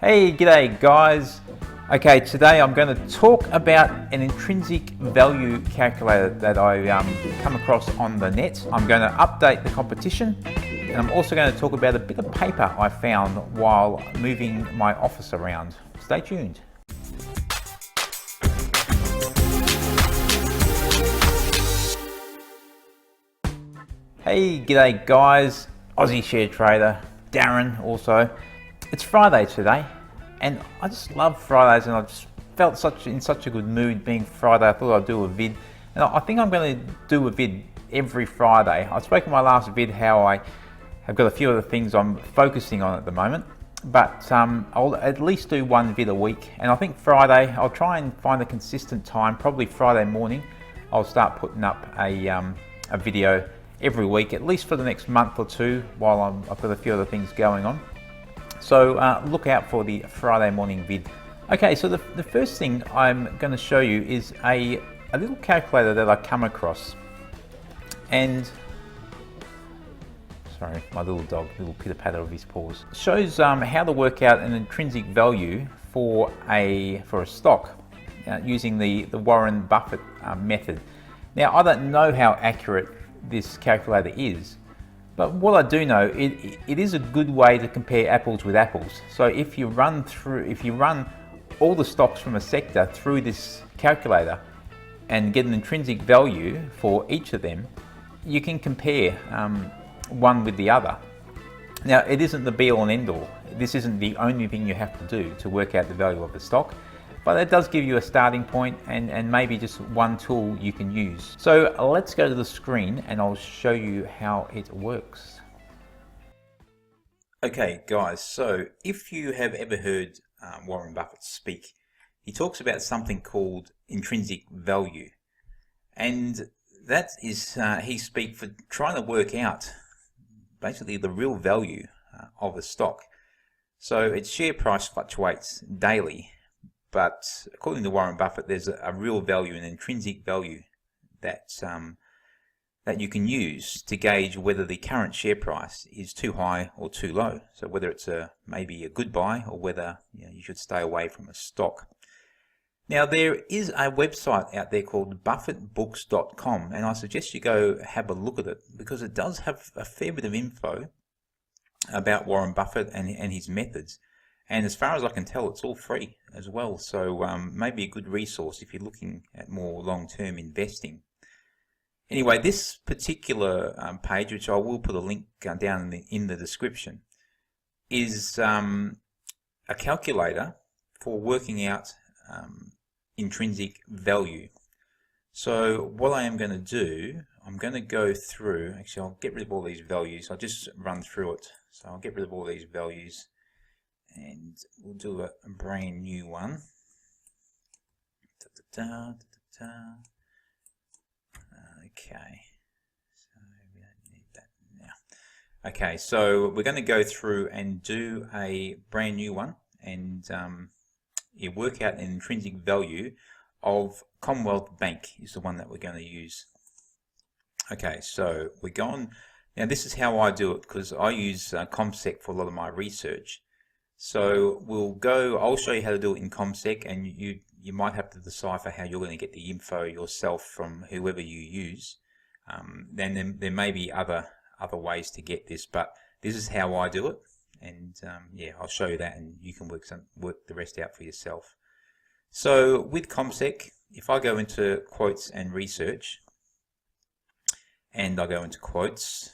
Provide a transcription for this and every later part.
Hey, g'day guys. Okay, today I'm going to talk about an intrinsic value calculator that I come across on the net. I'm going to update the competition, and I'm also going to talk about a bit of paper I found while moving my office around. Stay tuned. Hey, g'day guys. Aussie share trader, Darren also. It's Friday today, and I just love Fridays, and I just felt in such a good mood being Friday. I thought I'd do a vid, and I think I'm going to do a vid every Friday. I spoke in my last vid how I have got a few of the things I'm focusing on at the moment, but I'll at least do one vid a week, and I think Friday, I'll try and find a consistent time, probably Friday morning. I'll start putting up a video every week, at least for the next month or two, while I've got a few other things going on. So look out for the Friday morning vid. Okay, so the first thing I'm going to show you is a little calculator that I come across. And, sorry, my little dog, little pitter patter of his paws. Shows how to work out an intrinsic value for a stock using the Warren Buffett method. Now, I don't know how accurate this calculator is, but what I do know, it is a good way to compare apples with apples. So if you run all the stocks from a sector through this calculator and get an intrinsic value for each of them, you can compare one with the other. Now, it isn't the be all and end all. This isn't the only thing you have to do to work out the value of the stock, but it does give you a starting point and maybe just one tool you can use. So let's go to the screen and I'll show you how it works. Okay guys, so if you have ever heard Warren Buffett speak, he talks about something called intrinsic value. And that is, he speaks for trying to work out basically the real value of a stock. So its share price fluctuates daily. But according to Warren Buffett, there's a real value, an intrinsic value that you can use to gauge whether the current share price is too high or too low. So whether it's maybe a good buy or whether you should stay away from a stock. Now there is a website out there called buffettbooks.com, and I suggest you go have a look at it because it does have a fair bit of info about Warren Buffett and his methods. And as far as I can tell, it's all free as well. So maybe a good resource if you're looking at more long-term investing. Anyway, this particular page, which I will put a link down in the description, is a calculator for working out intrinsic value. So what I am going to do, I'm going to go through, actually I'll get rid of all these values. I'll just run through it. So I'll get rid of all these values, and we'll do a brand new one. Okay, so we don't need that now. Okay, so we're going to go through and do a brand new one, and you work out an intrinsic value of Commonwealth Bank is the one that we're going to use. Okay, so we're going. Now this is how I do it because I use ComSec for a lot of my research. So I'll show you how to do it in ComSec, and you might have to decipher how you're going to get the info yourself from whoever you use. Then there may be other ways to get this, but this is how I do it, and yeah, I'll show you that, and you can work the rest out for yourself. So with ComSec, if I go into quotes and research, and I go into quotes,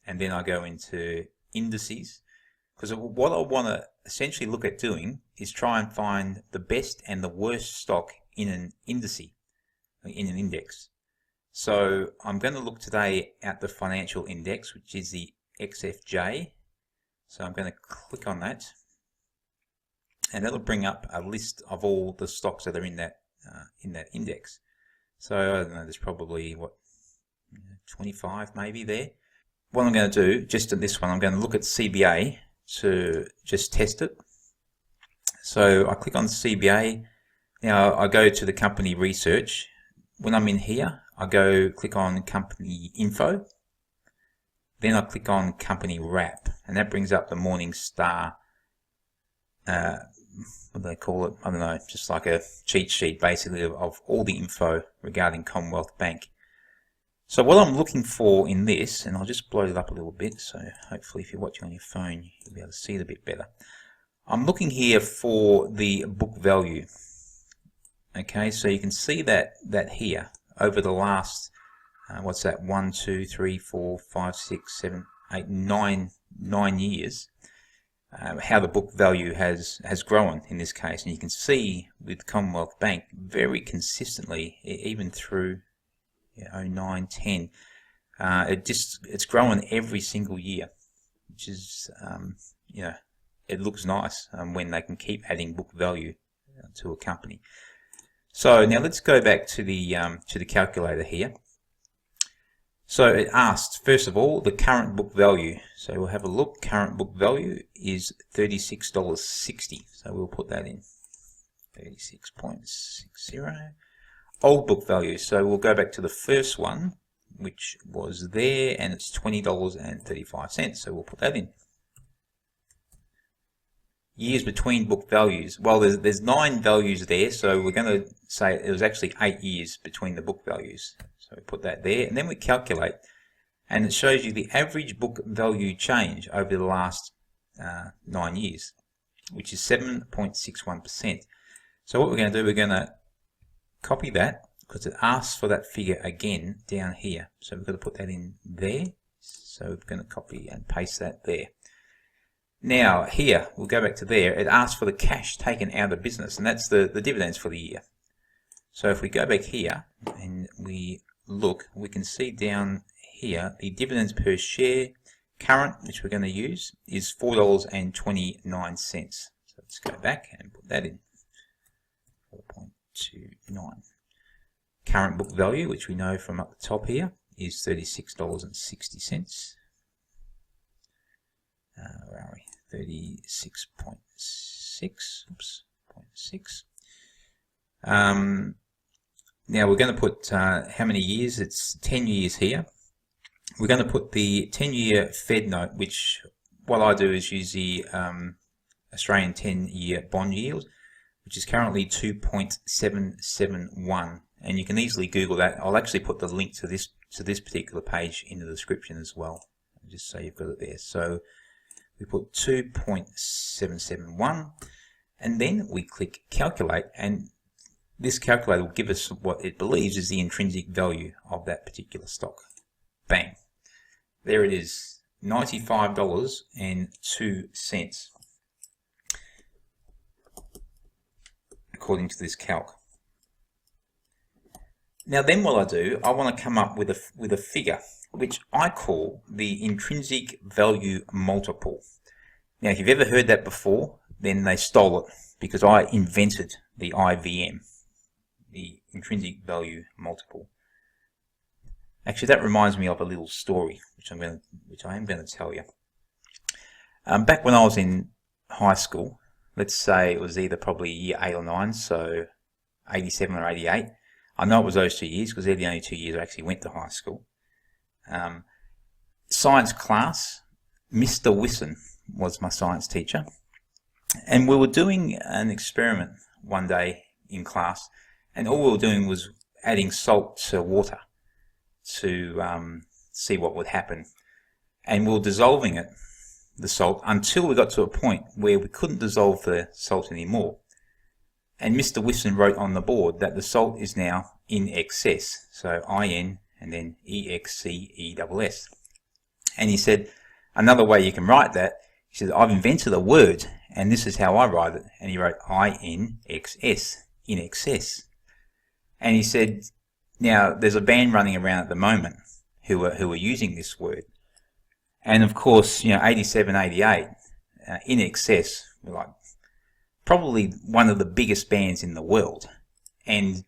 and then I go into indices. Because what I want to essentially look at doing is try and find the best and the worst stock in an index. So I'm going to look today at the financial index, which is the XFJ. So I'm going to click on that, and that'll bring up a list of all the stocks that are in that index. So I don't know, there's probably 25 maybe there. What I'm going to do, just in this one, I'm going to look at CBA to just test it. So I click on CBA. Now I go to the company research. When I'm in here, I click on company info. Then I click on company wrap, and that brings up the Morningstar what do they call it? I don't know, just like a cheat sheet basically of all the info regarding Commonwealth Bank. So what I'm looking for in this, and I'll just blow it up a little bit, so hopefully if you're watching on your phone, you'll be able to see it a bit better. I'm looking here for the book value. Okay, so you can see that here over the last, what's that, 1, 2, 3, 4, 5, 6, 7, 8, 9 years, how the book value has grown in this case. And you can see with Commonwealth Bank very consistently, even through 09, 10, it's growing every single year, which is, it looks nice when they can keep adding book value to a company. So now let's go back to the calculator here. So it asks, first of all, the current book value. So we'll have a look. Current book value is $36.60. So we'll put that in. 36.60. Old book value. So we'll go back to the first one, which was there, and it's $20.35. So we'll put that in. Years between book values. Well, there's 9 values there, so we're going to say it was actually 8 years between the book values. So we put that there, and then we calculate, and it shows you the average book value change over the last 9 years, which is 7.61%. So what we're going to do, we're going to copy that, because it asks for that figure again down here. So we've got to put that in there. So we're going to copy and paste that there. Now here, we'll go back to there, it asks for the cash taken out of the business, and that's the dividends for the year. So if we go back here and we look, we can see down here the dividends per share current, which we're going to use, is $4.29. So let's go back and put that in. 4.29. Current book value, which we know from up the top here, is $36.60. Where are we? 36.6. Oops, 0.6. Now we're going to put how many years? It's 10 years here. We're going to put the 10-year Fed note, which what I do is use the Australian 10-year bond yield, which is currently 2.771, and you can easily Google that. I'll actually put the link to this particular page in the description as well, just so you've got it there. So we put 2.771, and then we click calculate, and this calculator will give us what it believes is the intrinsic value of that particular stock. Bang. There it is, $95.02, according to this calc. Now then what I do, I want to come up with a figure, which I call the intrinsic value multiple. Now if you've ever heard that before, then they stole it, because I invented the IVM, the intrinsic value multiple. Actually, that reminds me of a little story, which I am going to tell you. Back when I was in high school, let's say it was either probably year 8 or 9, so 87 or 88. I know it was those 2 years because they're the only 2 years I actually went to high school. Science class, Mr. Wisson was my science teacher, and we were doing an experiment one day in class, and all we were doing was adding salt to water to see what would happen, and we were dissolving the salt, until we got to a point where we couldn't dissolve the salt anymore, and Mr. Wisson wrote on the board that the salt is now in excess, so IN and then EXCESS. And he said, another way you can write that, he said, I've invented a word, and this is how I write it. And he wrote INXS, in excess. And he said, now there's a band running around at the moment who are using this word. And of course, 87, 88, in excess, were like probably one of the biggest bands in the world. And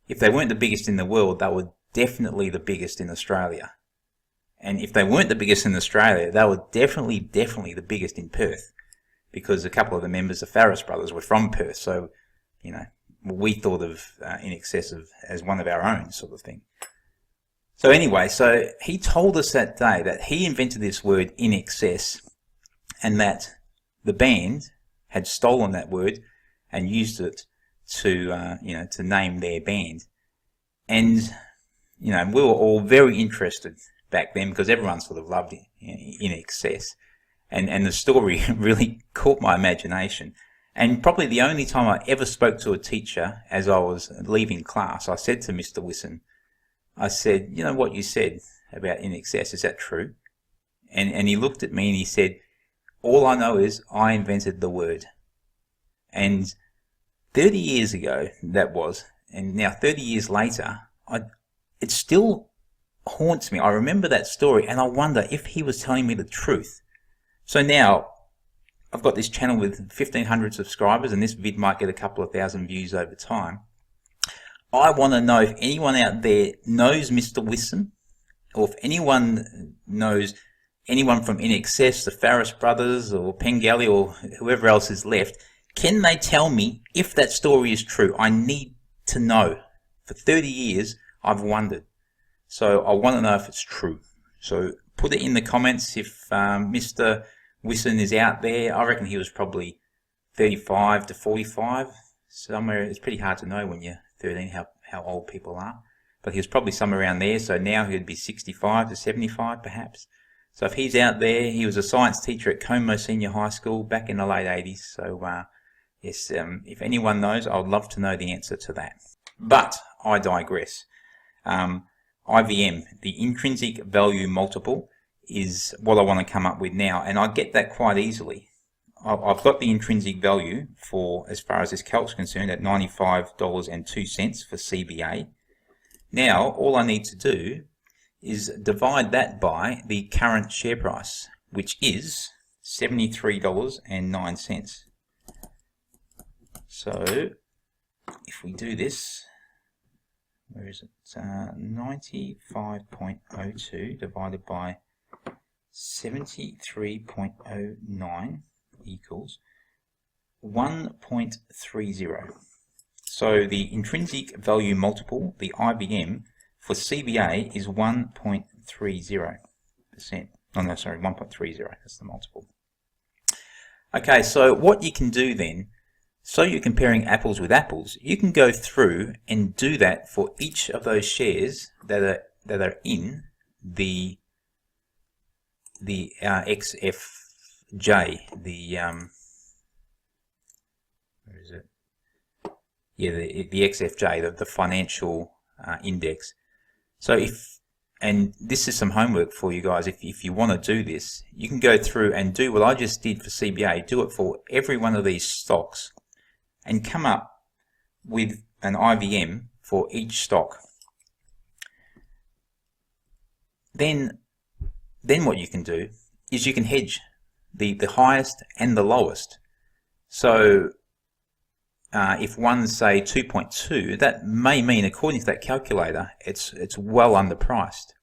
if they weren't the biggest in the world, they were definitely the biggest in Australia. And if they weren't the biggest in Australia, they were definitely the biggest in Perth, because a couple of the members, the Farris brothers, were from Perth. So, we thought of INXS as one of our own sort of thing. So anyway, so he told us that day that he invented this word INXS, and that the band had stolen that word and used it to to name their band. And we were all very interested back then because everyone sort of loved INXS, and the story really caught my imagination. And probably the only time I ever spoke to a teacher as I was leaving class, I said to Mr. Wisson, I said, you know what you said about INXS, is that true? And he looked at me and he said, all I know is I invented the word. And 30 years ago that was, and now 30 years later, it still haunts me. I remember that story and I wonder if he was telling me the truth. So now I've got this channel with 1,500 subscribers, and this vid might get a couple of thousand views over time. I want to know if anyone out there knows Mr. Wisson, or if anyone knows anyone from INXS, the Farris brothers, or Pengelly, or whoever else is left. Can they tell me if that story is true? I need to know. For 30 years, I've wondered. So I want to know if it's true. So put it in the comments if Mr. Wisson is out there. I reckon he was probably 35 to 45, somewhere. It's pretty hard to know when you're 13 how old people are, but he was probably somewhere around there. So now he'd be 65 to 75 perhaps. So if he's out there, he was a science teacher at Como Senior High School back in the late 80s. So yes, if anyone knows, I would love to know the answer to that. But I digress. IVM, the intrinsic value multiple, is what I want to come up with now, and I get that quite easily. I've got the intrinsic value for, as far as this calc's concerned, at $95.02 for CBA. Now all I need to do is divide that by the current share price, which is $73.09. So if we do this, where is it? 95.02 divided by 73.09 equals 1.30. So the intrinsic value multiple, the IVM, for CBA is 1.30%. Oh no, sorry, 1.30. That's the multiple. Okay, so what you can do then, so you're comparing apples with apples, you can go through and do that for each of those shares that are in the XFJ, where is it? Yeah, the XFJ, the financial index. So and this is some homework for you guys, if you want to do this, you can go through and do what I just did for CBA, do it for every one of these stocks, and come up with an IVM for each stock. Then what you can do is you can hedge the highest and the lowest. So if one's say 2.2, that may mean, according to that calculator, it's well underpriced.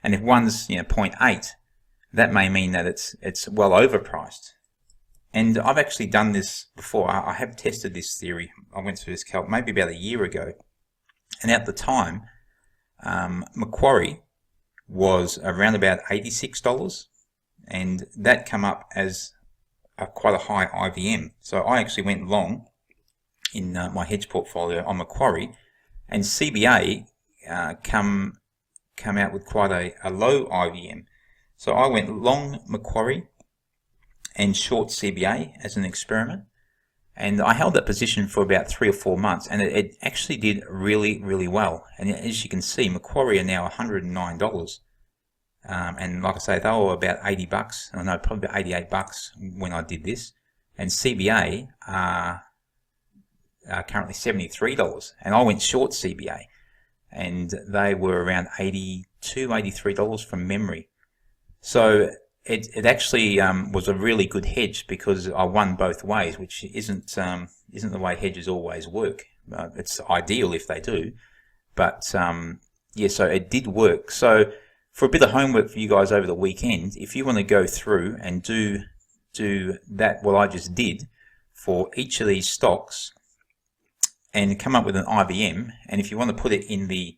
And if one's 0.8, that may mean that it's well overpriced. And I've actually done this before. I have tested this theory. I went through this calc maybe about a year ago, and at the time, Macquarie was around about $86, and that come up as quite a high IVM. So I actually went long in my hedge portfolio on Macquarie, and CBA come out with quite a low IVM. So I went long Macquarie and short CBA as an experiment, and I held that position for about 3 or 4 months, and it actually did really, really well. And as you can see, Macquarie are now $109, and like I say, they were about $80. I know, probably about $88 when I did this, and CBA are currently $73, and I went short CBA, and they were around $82, $83 from memory. So it actually was a really good hedge because I won both ways, which isn't the way hedges always work. It's ideal if they do, but yeah, so it did work. So for a bit of homework for you guys over the weekend, if you want to go through and do that, what I just did for each of these stocks, and come up with an IVM, and if you want to put it in the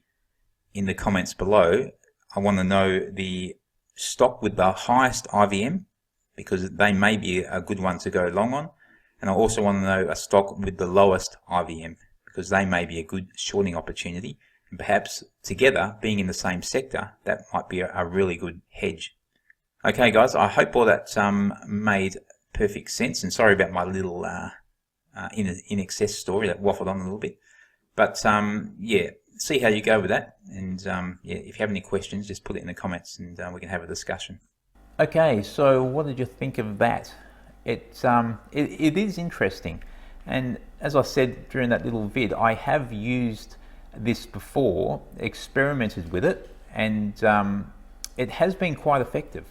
comments below, I want to know the stock with the highest IVM, because they may be a good one to go long on, And I also want to know a stock with the lowest IVM, because they may be a good shorting opportunity, and perhaps together, being in the same sector, that might be a really good hedge. Okay guys, I hope all that made perfect sense, and sorry about my little INXS story that waffled on a little bit. But yeah, see how you go with that, and yeah, if you have any questions, just put it in the comments and we can have a discussion. Okay, so what did you think of that? It is interesting, and as I said during that little vid, I have used this before, experimented with it, and it has been quite effective.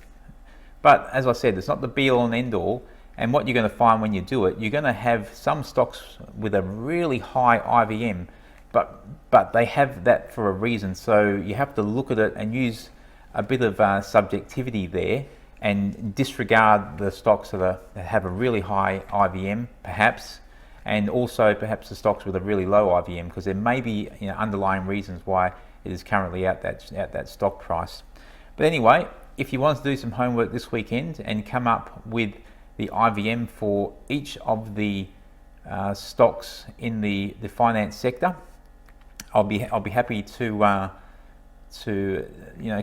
But as I said, it's not the be-all and end-all, and what you're going to find when you do it, you're going to have some stocks with a really high IVM, but they have that for a reason, so you have to look at it and use a bit of subjectivity there, and disregard the stocks that have a really high IVM, perhaps, and also perhaps the stocks with a really low IVM, because there may be underlying reasons why it is currently at that stock price. But anyway, if you want to do some homework this weekend and come up with the IVM for each of the stocks in the finance sector, I'll be happy to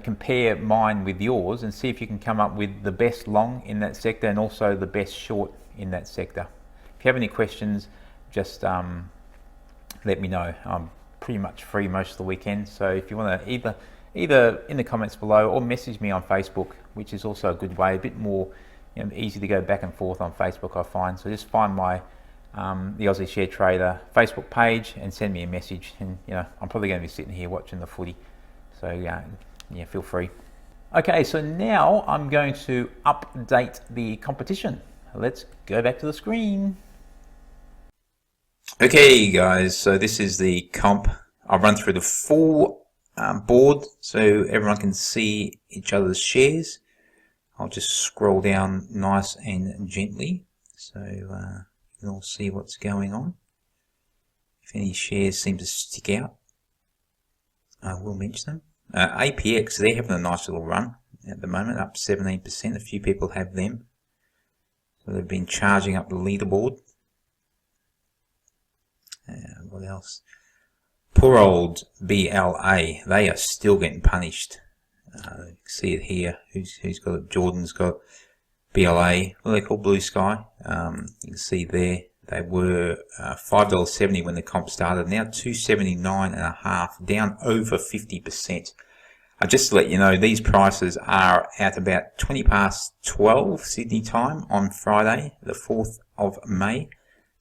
compare mine with yours and see if you can come up with the best long in that sector and also the best short in that sector. If you have any questions, just let me know. I'm pretty much free most of the weekend, so if you want to either in the comments below or message me on Facebook, which is also a good way, a bit more easy to go back and forth on Facebook, I find. So just find my the Aussie Share Trader Facebook page and send me a message, and I'm probably going to be sitting here watching the footy, so yeah, feel free. Okay, so now I'm going to update the competition. Let's go back to the screen. Okay guys, so this is the comp. I'll run through the full board so everyone can see each other's shares. I'll just scroll down nice and gently so you can all see what's going on. If any shares seem to stick out, I will mention them. APX, they're having a nice little run at the moment, up 17%. A few people have them, so they've been charging up the leaderboard. What else? Poor old BLA, they are still getting punished. You can see it here. Who's got it? Jordan's got BLA. What are they called? Blue Sky. You can see there they were $5.70 when the comp started. Now $2.79.5, down over 50%. Just to let you know, these prices are at about 12 Sydney time on Friday, the 4th of May.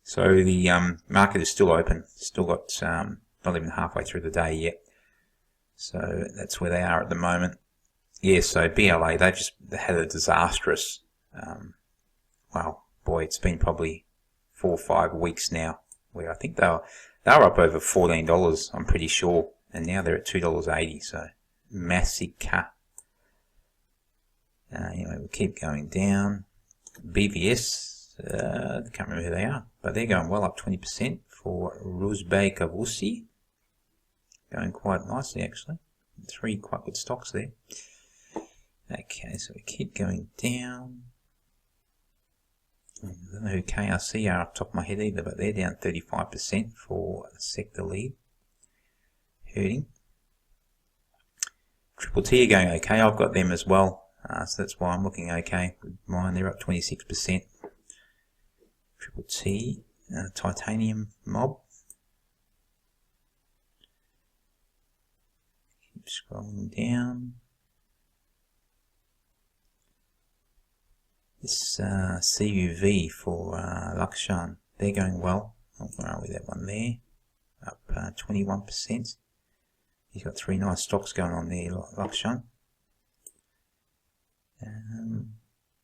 So the market is still open. Still got not even halfway through the day yet. So that's where they are at the moment. Yeah, so BLA, they had a disastrous, well, boy, it's been probably 4 or 5 weeks now, where I think they were up over $14, I'm pretty sure, and now they're at $2.80, so massive cut. Anyway, we'll keep going down. BVS, I can't remember who they are, but they're going well, up 20% for Rusbek-Avusi. Going quite nicely, actually. 3 quite good stocks there. Okay, so we keep going down. I don't know who KRC are off the top of my head either, but they're down 35% for sector lead. Hurting. Triple T are going okay. I've got them as well, so that's why I'm looking okay with mine. They're up 26%. Triple T, Titanium Mob. Keep scrolling down. This CUV for Lakshan, they're going well. Oh, where are we? That one there, up 21%. He's got 3 nice stocks going on there, Lakshan.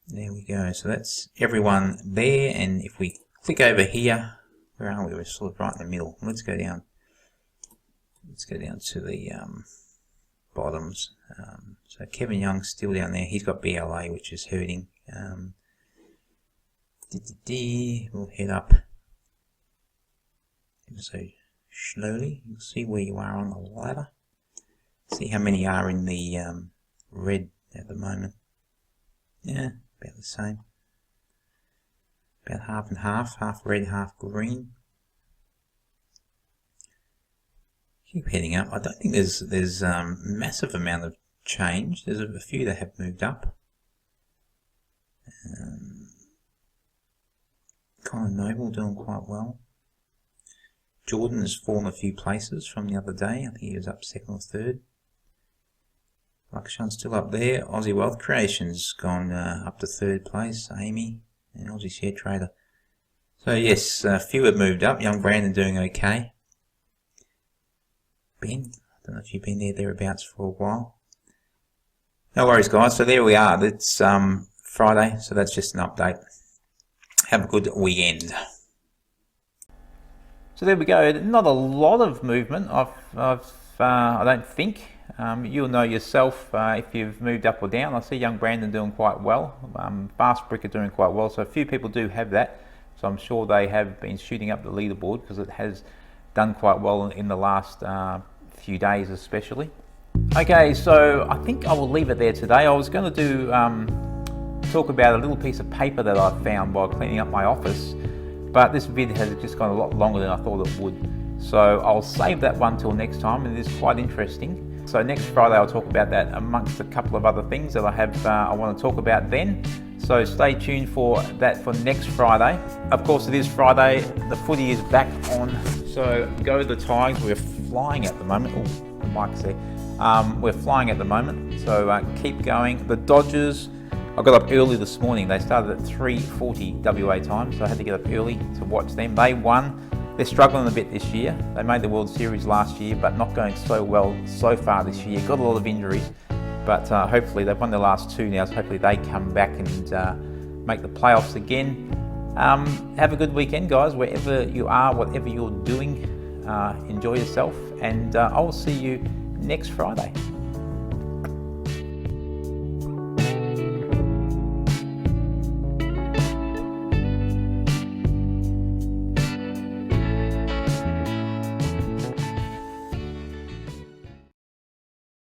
There we go. So that's everyone there. And if we click over here, where are we? We're sort of right in the middle. Let's go down. Let's go down to the bottoms. So Kevin Young's still down there. He's got BLA, which is hurting. We'll head up so slowly. You'll see where you are on the ladder. See how many are in the red at the moment. Yeah, about the same. about half and half red, half green. Keep heading up. I don't think there's massive amount of change. There's a few that have moved up. Kind of Noble doing quite well. Jordan has fallen a few places from the other day. I think he was up second or third. Lakshan's still up there. Aussie Wealth Creation's gone up to third place. Amy and Aussie Share Trader. So yes, a few have moved up. Young Brandon doing okay. Ben, I don't know if you've been thereabouts for a while. No worries, guys. So there we are. It's Friday, so that's just an update. Have a good weekend. So there we go. Not a lot of movement. I don't think. You'll know yourself if you've moved up or down. I see Young Brandon doing quite well. Fast Brick are doing quite well. So a few people do have that. So I'm sure they have been shooting up the leaderboard because it has done quite well in the last few days especially. Okay, so I think I will leave it there today. I was going to do talk about a little piece of paper that I found while cleaning up my office, but this vid has just gone a lot longer than I thought it would. So I'll save that one till next time, and it is quite interesting. So next Friday I'll talk about that amongst a couple of other things that I want to talk about then. So stay tuned for that for next Friday. Of course, it is Friday. The footy is back on. So go the Tigers. We're flying at the moment. Oh, the mic's there. We're flying at the moment. So keep going. The Dodgers, I got up early this morning. They started at 3:40 WA time, so I had to get up early to watch them. They won. They're struggling a bit this year. They made the World Series last year, but not going so well so far this year. Got a lot of injuries. But hopefully they've won the last two now, so hopefully they come back and make the playoffs again. Have a good weekend, guys, wherever you are, whatever you're doing. Enjoy yourself, and I will see you next Friday.